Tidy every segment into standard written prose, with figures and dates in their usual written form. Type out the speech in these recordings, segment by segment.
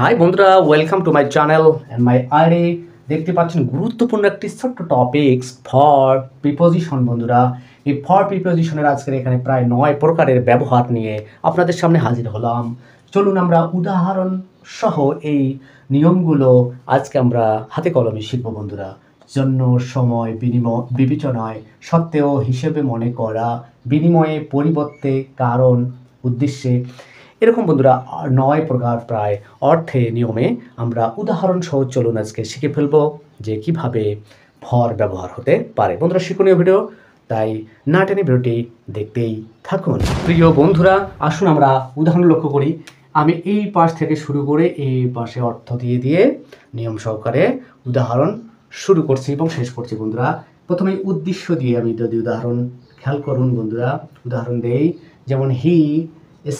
High বন্ধুরা, welcome to my channel and my ID. দেখতে পাচ্ছেন গুরুত্বপূর্ণ একটি ছোট্ট টপিকস ফর প্রিপোজিশন। বন্ধুরা, এই ফর প্রিপোজিশনের আজকের এখানে প্রায় 9 প্রকারের ব্যবহার নিয়ে আপনাদের সামনে হাজির হলাম। চলুন আমরা উদাহরণ সহ এই নিয়মগুলো আজকে আমরা হাতে কলমে শিখব। বন্ধুরা, জন্য, সময়, বিনিময়, বিবেচনায়, সত্ত্বেও, হিসেবে, মনে করা, বিনিময়ে, পরিবর্তে, কারণ, উদ্দেশ্যে, এরকম বন্ধুরা 9 প্রকার প্রায় অর্থে নিয়মে আমরা উদাহরণ সহ চলুন আজকে শিখে ফেলবো যে কিভাবে ফর ব্যবহার হতে পারে। বন্ধুরা, শিক্ষণীয় ভিডিও, তাই না টেনে ভিডিওটি দেখতেই থাকুন। প্রিয় বন্ধুরা, আসুন আমরা উদাহরণ লক্ষ্য করি। আমি এই পাশ থেকে শুরু করে এই পাশে অর্থ দিয়ে দিয়ে নিয়ম সহকারে উদাহরণ শুরু করছি এবং শেষ করছি। বন্ধুরা, প্রথমে উদ্দেশ্য দিয়ে আমি যদি উদাহরণ খেয়াল করুন। বন্ধুরা, উদাহরণ দেই, যেমন হি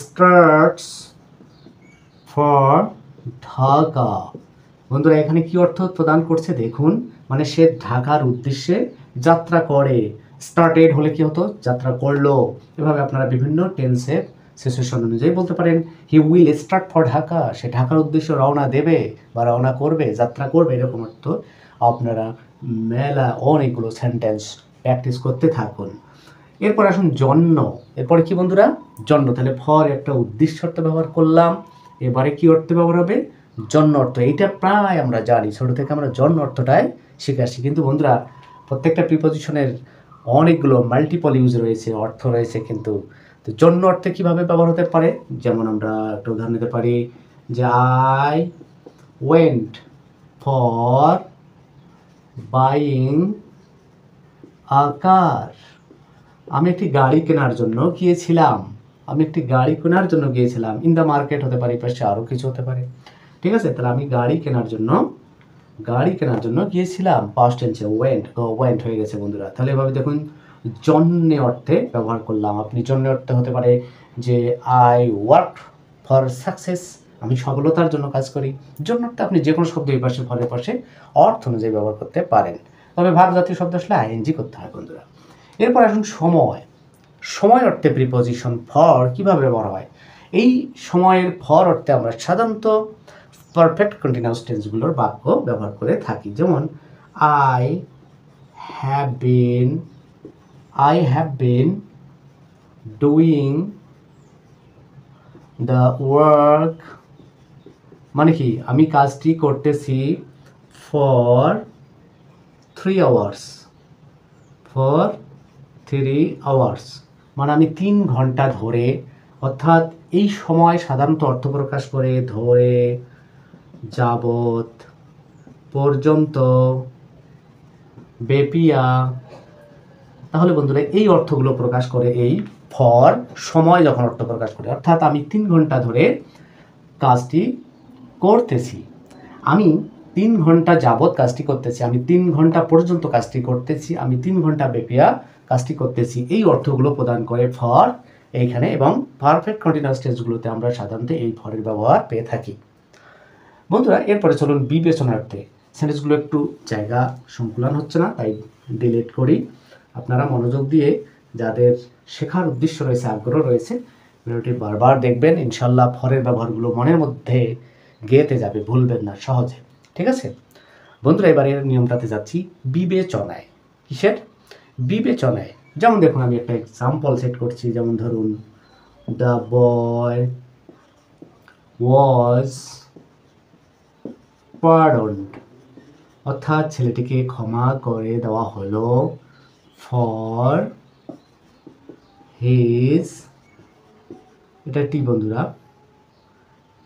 starts for ঢাকা। বন্ধুরা, এখানে কি অর্থ প্রদান করছে দেখুন, মানে সে ঢাকার উদ্দেশ্যে যাত্রা করে। স্টার্টেড হলে কি হতো, যাত্রা করলো। এভাবে আপনারা বিভিন্ন টেন্সে সিচুয়েশন অনুযায়ী বলতে পারেন he will start for Dhaka, সে ঢাকার উদ্দেশ্যে রওনা দেবে বা রওনা করবে, যাত্রা করবে, এরকম অর্থ আপনারা মেলা অনেকগুলো সেন্টেন্স প্র্যাকটিস করতে থাকুন। এরপর আসুন জন্য। এরপরে কি বন্ধুরা, জন্য। তাহলে ফর একটা উদ্দেশ্য অর্থে ব্যবহার করলাম, এবারে কি অর্থে ব্যবহার হবে, জন্য অর্থ। এইটা প্রায় আমরা জানি, ছোট থেকে আমরা জন্য অর্থটাই শিখে আসছি। কিন্তু বন্ধুরা, প্রত্যেকটা প্রিপোজিশনের অনেকগুলো মাল্টিপল ইউজ রয়েছে, অর্থ রয়েছে। কিন্তু তো জন্য অর্থে কিভাবে ব্যবহার হতে পারে, যেমন আমরা একটা উদাহরণ দিতে পারি যে I went for buying a car. আমি একটি গাড়ি কেনার জন্য গিয়েছিলাম। আমি একটি গাড়ি কেনার জন্য গিয়েছিলাম। ইন দ্য মার্কেট হতে পারে, পাশে আরও কিছু হতে পারে। ঠিক আছে, তাহলে আমি গাড়ি কেনার জন্য গিয়েছিলাম। পাস্ট টেন্সে ওয়েন্ট হয়ে গেছে বন্ধুরা। তাহলে এভাবে দেখুন, জন্যে অর্থে ব্যবহার করলাম। আপনি জন্য অর্থে হতে পারে যে আই ওয়ার্ক ফর সাকসেস, আমি সফলতার জন্য কাজ করি। জন্য অর্থে আপনি যে কোনো শব্দ এই পাশে ফলের পাশে অর্থ অনুযায়ী ব্যবহার করতে পারেন, তবে ভাব জাতীয় শব্দ আসলে আইএনজি করতে হয় বন্ধুরা। এরপর আসুন সময়। সময় অর্থে প্রিপোজিশন ফর কিভাবে ব্যবহার হয়। এই সময়ের ফর অর্থে আমরা সাধারণত পারফেক্ট কন্টিনিউয়াস টেন্সগুলোর বাক্য ব্যবহার করে থাকি। যেমন I have been doing the work, মানে কি আমি কাজটি করতেছি ফর 3 আওয়ার্স, মানে আমি 3 ঘন্টা ধরে। অর্থাৎ এই সময় সাধারণত অর্থ প্রকাশ করে ধরে, যাবত, পর্যন্ত, বেপিয়া। তাহলে বন্ধুরা, এই অর্থগুলো প্রকাশ করে এই ফর সময় যখন অর্থ প্রকাশ করে। অর্থাৎ আমি 3 ঘন্টা ধরে কাজটি করতেছি, আমি 3 ঘন্টা যাবত কাজটি করতেছি, আমি 3 ঘন্টা পর্যন্ত কাজটি করতেছি, আমি 3 ঘন্টা বেপিয়া কাজটি করতেছি। এই অর্থগুলো প্রদান করে ফর এইখানে, এবং পারফেক্ট কন্টিনিউয়াস টেন্সগুলোতে আমরা সাধারণত এই ফরের ব্যবহার পেয়ে থাকি। বন্ধুরা, এরপরে চলুন বিবেচনার্থে। সেন্টেন্সগুলো একটু জায়গা সংকুলন হচ্ছে না, তাই ডিলিট করি। আপনারা মনোযোগ দিয়ে, যাদের শেখার উদ্দেশ্য রয়েছে, আগ্রহ রয়েছে, ভিডিওটি বারবার দেখবেন। ইনশাল্লাহ ফরের ব্যবহারগুলো মনের মধ্যে গেঁথে যাবে, ভুলবেন না সহজে। ঠিক আছে বন্ধুরা, এবারে নিয়মটাতে যাচ্ছি বিবেচনায়। কিসের বিবেচনায়? যেমন দেখুন, আমি একটা এক্সাম্পল সেট করছি। যেমন ধরুন, দ্য বয় ওয়াজ পার্ডনড, অর্থাৎ ছেলেটিকে ক্ষমা করে দেওয়া হলো ফর হিজ, এটা টি বন্ধুরা,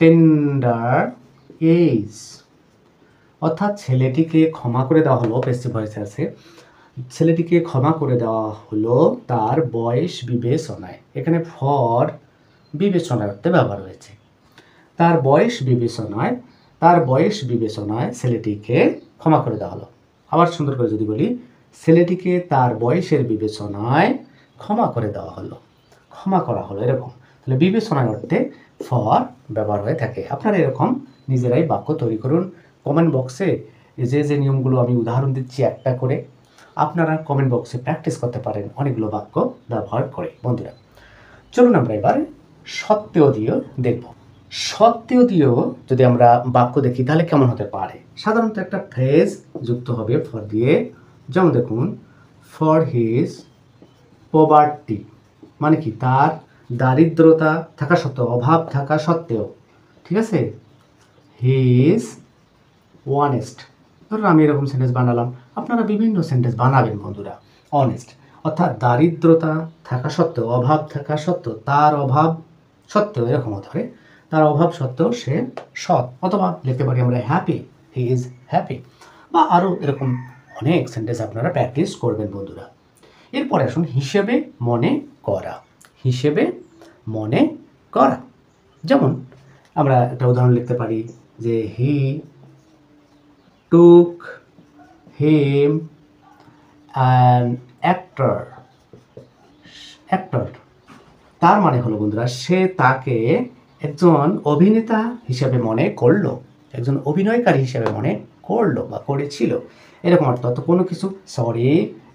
টেন্ডার এজ। অর্থাৎ ছেলেটিকে ক্ষমা করে দেওয়া হলো, পেসিভ ভয়েসে আছে, ছেলেটিকে ক্ষমা করে দেওয়া হলো তার বয়স বিবেচনায়। এখানে ফর বিবেচনায় অর্থে ব্যবহার হয়েছে। তার বয়স বিবেচনায় ছেলেটিকে ক্ষমা করে দেওয়া হলো। আবার সুন্দর করে যদি বলি, ছেলেটিকে তার বয়সের বিবেচনায় ক্ষমা করে দেওয়া হলো, ক্ষমা করা হলো, এরকম। তাহলে বিবেচনায় অর্থে ফর ব্যবহার হয়ে থাকে। আপনারা এরকম নিজেরাই বাক্য তৈরি করুন। কমেন্ট বক্সে যে নিয়মগুলো আমি উদাহরণ দিচ্ছি একটা করে, আপনারা কমেন্ট বক্সে প্র্যাকটিস করতে পারেন অনেকগুলো বাক্য ব্যবহার করে। বন্ধুরা, চলুন আমরা এবার সত্ত্বেও দিয়ে দেখব। সত্ত্বেও দিয়েও যদি আমরা বাক্য দেখি তাহলে কেমন হতে পারে? সাধারণত একটা ফ্রেজ যুক্ত হবে ফর দিয়ে, যেমন দেখুন ফর হিজ পভার্টি, মানে কি তার দারিদ্রতা থাকা সত্ত্বেও, অভাব থাকা সত্ত্বেও, ঠিক আছে। হি ইজ অনেস্ট, ধরুন আমি এরকম সেন্টেন্স বানালাম, আপনারা বিভিন্ন সেন্টেন্স বানাবেন বন্ধুরা। অনেস্ট অর্থাৎ দারিদ্রতা থাকা সত্ত্বেও, অভাব থাকা সত্ত্বেও, তার অভাব সত্ত্বেও, এরকম হতে পারে, তার অভাব সত্ত্বেও সে সৎ, অথবা লিখতে পারি আমরা হ্যাপি, হি ইজ হ্যাপি, বা আরও এরকম অনেক সেন্টেন্স আপনারা প্র্যাকটিস করবেন বন্ধুরা। এরপরে আসুন হিসেবে মনে করা। হিসেবে মনে করা, যেমন আমরা একটা উদাহরণ লিখতে পারি যে হি took him an actor, তার মানে হলো বন্ধুরা সে তাকে একজন অভিনেতা হিসেবে মনে করলো, একজন অভিনয়কারী হিসেবে মনে করলো বা করেছিল, এরকম অর্থ। তো কোনো কিছু, সরি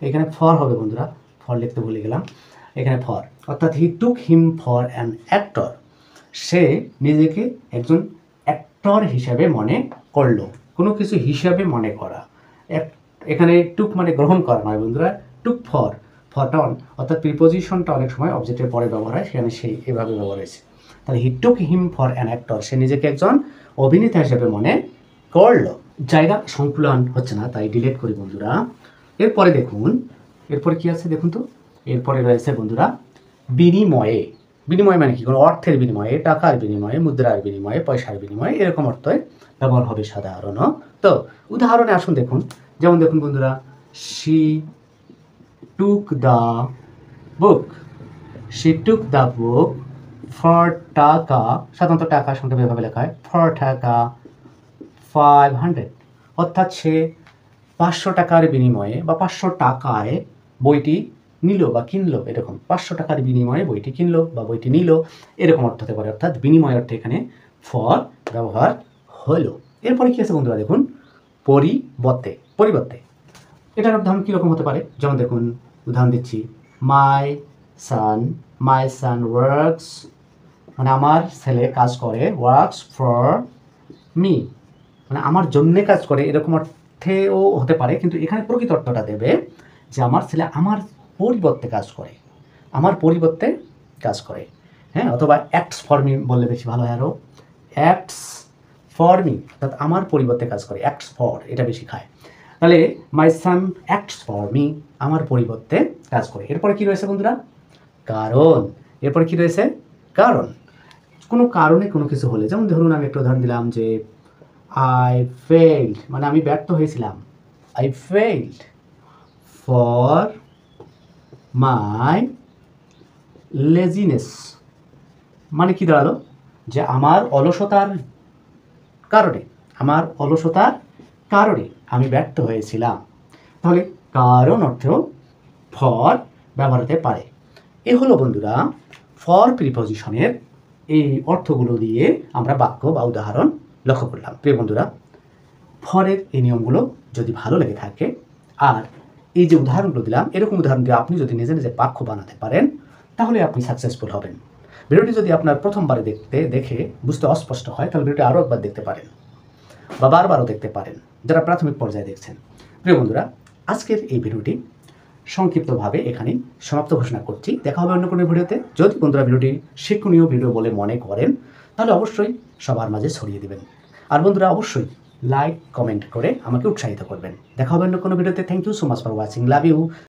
এখানে ফর হবে বন্ধুরা, ফর লিখতে ভুলে গেলাম, এখানে ফর, অর্থাৎ হি টুক হিম ফর অ্যান অ্যাক্টর, সে নিজেকে একজন অ্যাক্টর হিসাবে মনে করলো। কোনো কিছু হিসাবে মনে করা, এখানে টুক মানে গ্রহণ করা নয় বন্ধুরা, টুক ফর, ফরটা অর্থাৎ প্রিপোজিশনটা অনেক সময় অবজেক্টের পরে ব্যবহার হয়, সেখানে সেই এভাবে ব্যবহার হয়েছে। তাহলে হি টুক হিম ফর অ্যান অ্যাক্টর, সে নিজেকে একজন অভিনেতা হিসেবে মনে করলো। জায়গা সংকুলন হচ্ছে না, তাই ডিলিট করি বন্ধুরা। এরপরে দেখুন, এরপরে কি আছে দেখুন তো, এরপরে রয়েছে বন্ধুরা বিনিময়ে। বিনিময় মানে কি? কোনো অর্থের বিনিময়ে, টাকার বিনিময়ে, মুদ্রার বিনিময়ে, পয়সার বিনিময়ে, এরকম অর্থে ব্যবহার হবে সাধারণত। তো উদাহরণে আসুন দেখুন, যেমন দেখুন বন্ধুরা, she took the book, she took the book for টাকা, সাধারণত টাকা সংক্ষেপে এভাবে লেখা হয়, ফর টাকা 500, অর্থাৎ সে 500 টাকার বিনিময়ে বা 500 টাকায় বইটি নিল বা কিনলো, এরকম 500 টাকার বিনিময়ে বইটি কিনলো বা বইটি নিল, এরকম অর্থ হতে পারে, অর্থাৎ বিনিময় অর্থে এখানে ফর ব্যবহার হলো। এরপরে কি আছে বন্ধুরা দেখুন, পরিবর্তে। পরিবর্তে এটার উদাহরণ কীরকম হতে পারে? যেমন দেখুন উদাহরণ দিচ্ছি, মাই সান ওয়ার্কস, মানে আমার ছেলে কাজ করে, ওয়ার্কস ফর মি, মানে আমার জন্যে কাজ করে, এরকম অর্থেও হতে পারে, কিন্তু এখানে প্রকৃত অর্থটা দেবে যে আমার ছেলে আমার পরিবর্তে কাজ করে, আমার পরিবর্তে কাজ করে, হ্যাঁ, অথবা অ্যাক্টস ফর মি বললে বেশি ভালো হয়, আরও অ্যাক্টস ফর মি, অর্থাৎ আমার পরিবর্তে কাজ করে, অ্যাক্টস ফর এটা বেশি খায়। তাহলে মাই সান অ্যাক্টস ফর মি, আমার পরিবর্তে কাজ করে। এরপরে কি রয়েছে বন্ধুরা? কারণ। এরপরে কি রয়েছে? কারণ। কোনো কারণে কোনো কিছু হলে, যেমন ধরুন আমি একটা উদাহরণ দিলাম যে আই ফেইল্ড, মানে আমি ব্যর্থ হয়েছিলাম, I failed for my laziness, মানে কি দাঁড়ালো যে আমার অলসতার কারণে, আমার অলসতার কারণে আমি ব্যর্থ হয়েছিলাম। তাহলে কারণ অর্থেও ফর ব্যবহার হতে পারে। এ হলো বন্ধুরা ফর প্রিপোজিশনের এই অর্থগুলো দিয়ে আমরা বাক্য বা উদাহরণ লক্ষ্য করলাম। প্রিয় বন্ধুরা, ফরের এই নিয়মগুলো যদি ভালো লেগে থাকে, আর এই যে উদাহরণগুলো দিলাম, এরকম উদাহরণ দিয়ে আপনি যদি নিজে নিজে বাক্য বানাতে পারেন, তাহলে আপনি সাকসেসফুল হবেন। ভিডিওটি যদি আপনার প্রথমবারে দেখে বুঝতে অস্পষ্ট হয়, তাহলে ভিডিওটি আরও একবার দেখতে পারেন বা বারবারও দেখতে পারেন, যারা প্রাথমিক পর্যায়ে দেখছেন। প্রিয় বন্ধুরা, আজকের এই ভিডিওটি সংক্ষিপ্তভাবে এখানেই সমাপ্ত ঘোষণা করছি। দেখা হবে অন্য কোনো ভিডিওতে। যদি বন্ধুরা ভিডিওটি শিক্ষণীয় ভিডিও বলে মনে করেন, তাহলে অবশ্যই সবার মাঝে ছড়িয়ে দেবেন। আর বন্ধুরা অবশ্যই লাইক কমেন্ট করে আমাকে উৎসাহিত করবেন। দেখা হবে অন্য কোনো ভিডিওতে। Thank you so much for watching, love you.